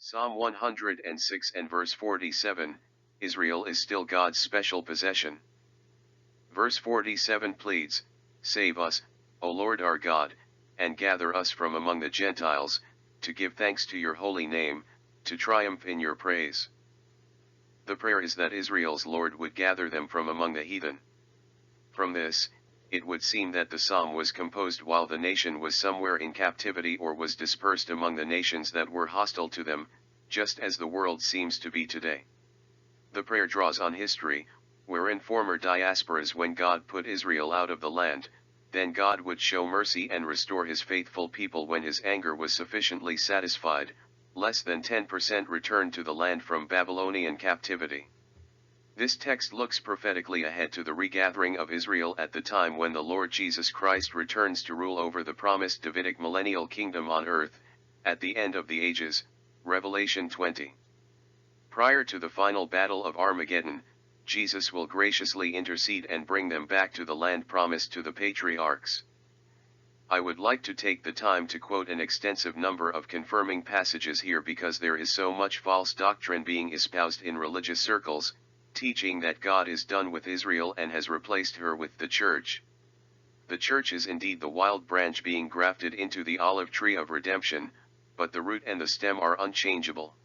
Psalm 106 and verse 47, Israel is still God's special possession. Verse 47 pleads, "Save us, O Lord our God, and gather us from among the Gentiles, to give thanks to your holy name, to triumph in your praise." The prayer is that Israel's Lord would gather them from among the heathen. From this, it would seem that the psalm was composed while the nation was somewhere in captivity or was dispersed among the nations that were hostile to them, just as the world seems to be today. The prayer draws on history, wherein former diasporas, when God put Israel out of the land, then God would show mercy and restore his faithful people when his anger was sufficiently satisfied. Less than 10% returned to the land from Babylonian captivity. This text looks prophetically ahead to the regathering of Israel at the time when the Lord Jesus Christ returns to rule over the promised Davidic millennial kingdom on earth, at the end of the ages, Revelation 20. Prior to the final battle of Armageddon, Jesus will graciously intercede and bring them back to the land promised to the patriarchs. I would like to take the time to quote an extensive number of confirming passages here because there is so much false doctrine being espoused in religious circles, teaching that God is done with Israel and has replaced her with the church. The church is indeed the wild branch being grafted into the olive tree of redemption, but the root and the stem are unchangeable.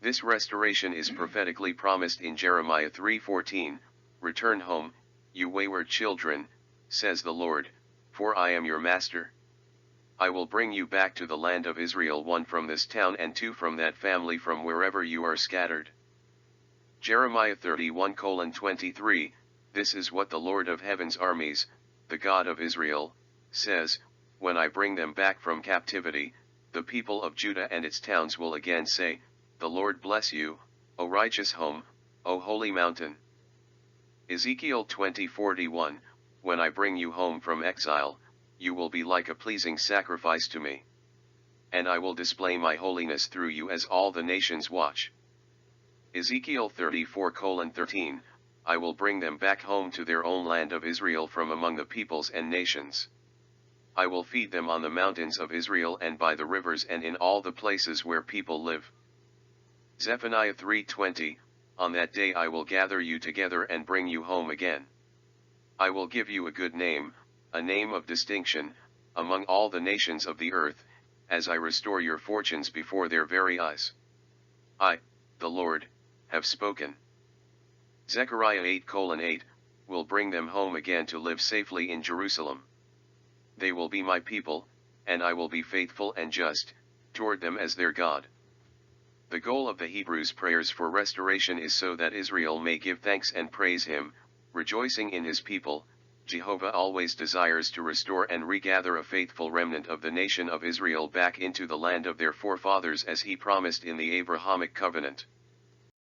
This restoration is prophetically promised in Jeremiah 3:14, "Return home, you wayward children, says the Lord, for I am your master. I will bring you back to the land of Israel, one from this town and two from that family from wherever you are scattered." Jeremiah 31:23, "This is what the Lord of heaven's armies, the God of Israel, says, when I bring them back from captivity, the people of Judah and its towns will again say, the Lord bless you, O righteous home, O holy mountain." Ezekiel 20:41, "When I bring you home from exile, you will be like a pleasing sacrifice to me. And I will display my holiness through you as all the nations watch." Ezekiel 34:13, "I will bring them back home to their own land of Israel from among the peoples and nations. I will feed them on the mountains of Israel and by the rivers and in all the places where people live." Zephaniah 3:20, "On that day I will gather you together and bring you home again. I will give you a good name, a name of distinction, among all the nations of the earth, as I restore your fortunes before their very eyes. I, the Lord, have spoken." Zechariah 8:8, "Will bring them home again to live safely in Jerusalem. They will be my people, and I will be faithful and just toward them as their God." The goal of the Hebrews' prayers for restoration is so that Israel may give thanks and praise him, rejoicing in his people. Jehovah always desires to restore and regather a faithful remnant of the nation of Israel back into the land of their forefathers as he promised in the Abrahamic covenant.